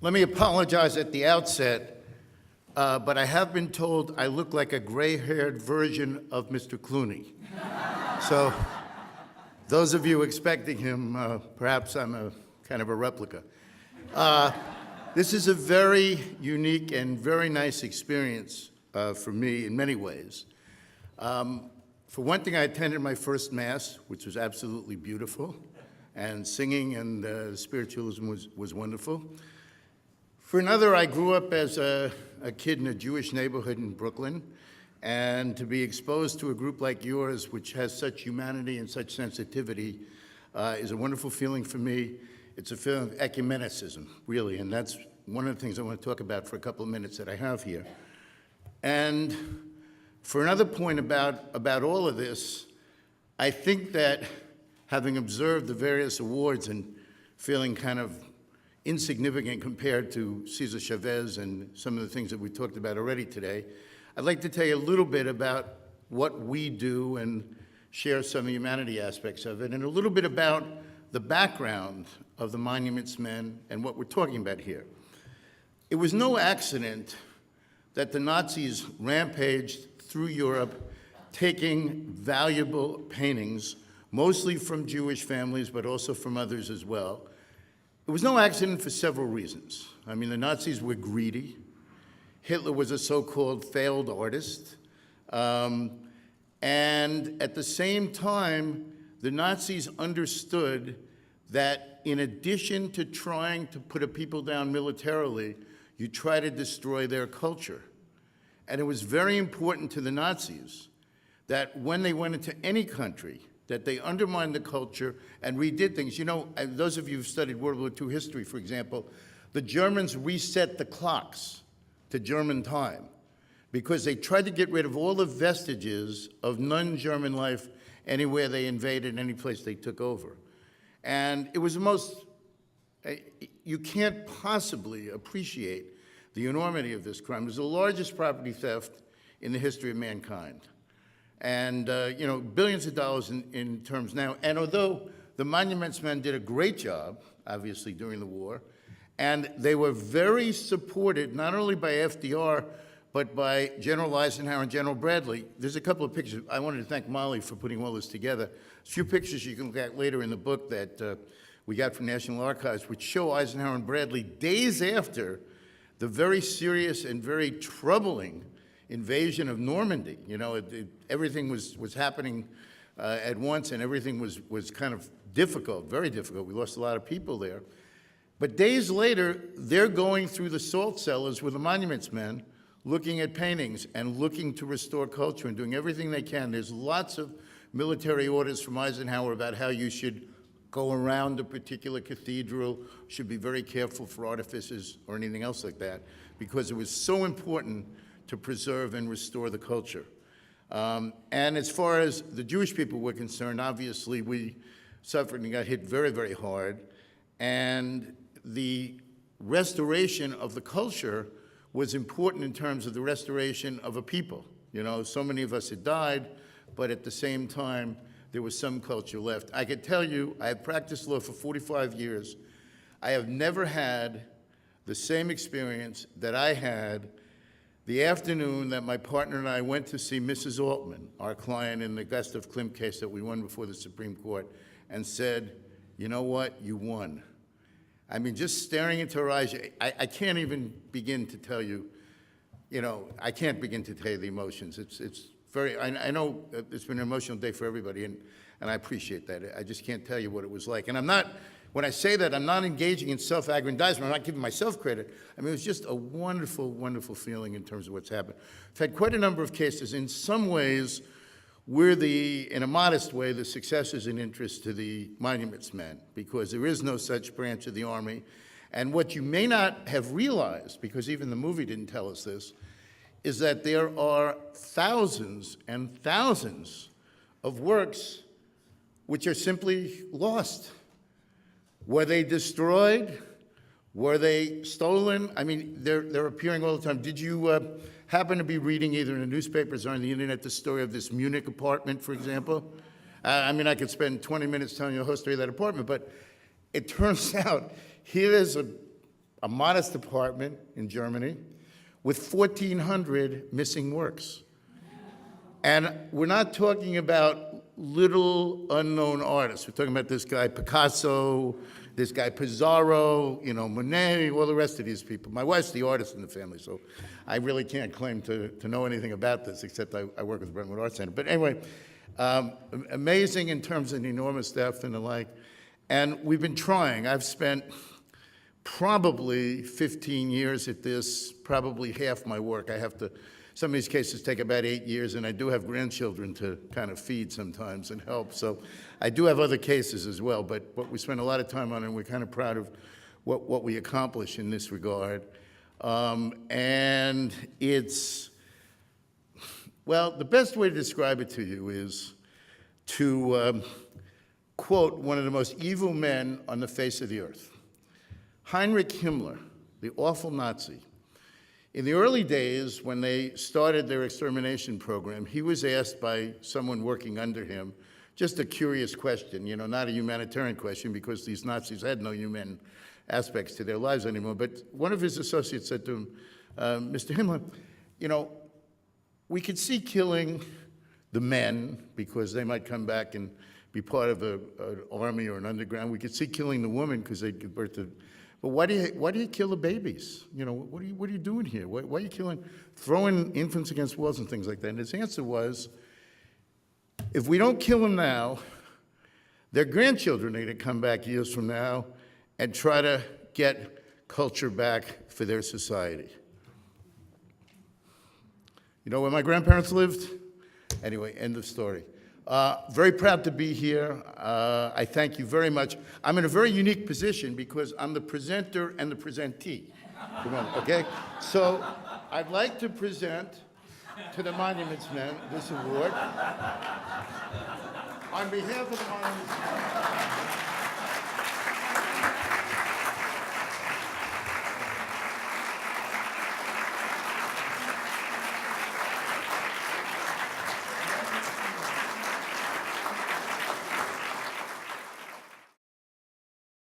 Let me apologize at the outset, but I have been told I look like a gray-haired version of Mr. Clooney. So those of you expecting him, perhaps I'm a kind of a replica. This is a very unique and very nice experience for me in many ways. For one thing, I attended my first Mass, which was absolutely beautiful, and singing and spiritualism was wonderful. For another, I grew up as a kid in a Jewish neighborhood in Brooklyn, and to be exposed to a group like yours, which has such humanity and such sensitivity, is a wonderful feeling for me. It's a feeling of ecumenicism, really, and that's one of the things I want to talk about for a couple of minutes that I have here. And for another point about all of this, I think that having observed the various awards and feeling kind of insignificant compared to Cesar Chavez and some of the things that we talked about already today, I'd like to tell you a little bit about what we do and share some of the humanity aspects of it, and a little bit about the background of the Monuments Men and what we're talking about here. It was no accident that the Nazis rampaged through Europe, taking valuable paintings, mostly from Jewish families, but also from others as well. It was no accident for several reasons. I mean, the Nazis were greedy. Hitler was a so-called failed artist. And at the same time, the Nazis understood that in addition to trying to put a people down militarily, you try to destroy their culture. And it was very important to the Nazis that when they went into any country, that they undermined the culture and redid things. You know, those of you who've studied World War II history, for example, the Germans reset the clocks to German time because they tried to get rid of all the vestiges of non-German life anywhere they invaded, any place they took over. And it was the most, you can't possibly appreciate the enormity of this crime. It was the largest property theft in the history of mankind. And, you know, billions of dollars in terms now. And although the Monuments Men did a great job, obviously, during the war, and they were very supported, not only by FDR, but by General Eisenhower and General Bradley. There's a couple of pictures. I wanted to thank Molly for putting all this together. A few pictures you can look at later in the book that we got from National Archives, which show Eisenhower and Bradley days after the very serious and very troubling invasion of Normandy. You know, everything was happening at once, and everything was kind of difficult, very difficult. We lost a lot of people there. But days later, they're going through the salt cellars with the Monuments Men, looking at paintings and looking to restore culture and doing everything they can. There's lots of military orders from Eisenhower about how you should go around a particular cathedral, should be very careful for artifices or anything else like that, because it was so important to preserve and restore the culture. And as far as the Jewish people were concerned, obviously we suffered and got hit very, very hard. And the restoration of the culture was important in terms of the restoration of a people. You know, so many of us had died, but at the same time, there was some culture left. I could tell you, I have practiced law for 45 years. I have never had the same experience that I had the afternoon that my partner and I went to see Mrs. Altman, our client in the Gustav Klimt case that we won before the Supreme Court, and said, you know what, you won. I mean, just staring into her eyes, I can't even begin to tell you, you know, I can't begin to tell you the emotions. It's very, I know it's been an emotional day for everybody, and I appreciate that. I just can't tell you what it was like. And I'm not, when I say that, I'm not engaging in self-aggrandizement. I'm not giving myself credit. I mean, it was just a wonderful, wonderful feeling in terms of what's happened. I've had quite a number of cases. In some ways, we're in a modest way, the successors in interest to the Monuments Men, because there is no such branch of the Army. And what you may not have realized, because even the movie didn't tell us this, is that there are thousands and thousands of works which are simply lost. Were they destroyed? Were they stolen? I mean, they're appearing all the time. Did you happen to be reading either in the newspapers or on the internet the story of this Munich apartment, for example? I mean, I could spend 20 minutes telling you the whole story of that apartment, but it turns out here is a a modest apartment in Germany with 1,400 missing works. And we're not talking about little unknown artists. We're talking about this guy Picasso, this guy Pizarro, Monet, all the rest of these people. My wife's the artist in the family, so I really can't claim to know anything about this, except I work with the Brentwood Art Center. But anyway, amazing in terms of the enormous depth and the like. And we've been trying. I've spent probably 15 years at this, probably half my work. Some of these cases take about 8 years, and I do have grandchildren to kind of feed sometimes and help. So I do have other cases as well, but we spend a lot of time on it, and we're kind of proud of what we accomplish in this regard. And it's, well, the best way to describe it to you is to quote one of the most evil men on the face of the earth, Heinrich Himmler, the awful Nazi. In the early days, when they started their extermination program, he was asked by someone working under him, just a curious question, not a humanitarian question, because these Nazis had no human aspects to their lives anymore. But one of his associates said to him, Mr. Himmler, we could see killing the men because they might come back and be part of an army or an underground. We could see killing the women because they'd give birth to. But why do you kill the babies? What are you doing here? Why are you throwing infants against walls and things like that? And his answer was, if we don't kill them now, their grandchildren are going to come back years from now and try to get culture back for their society. You know where my grandparents lived? Anyway, end of story. Very proud to be here. I thank you very much. I'm in a very unique position because I'm the presenter and the presentee. Okay? So I'd like to present to the Monuments Men this award. On behalf of the Monuments Men.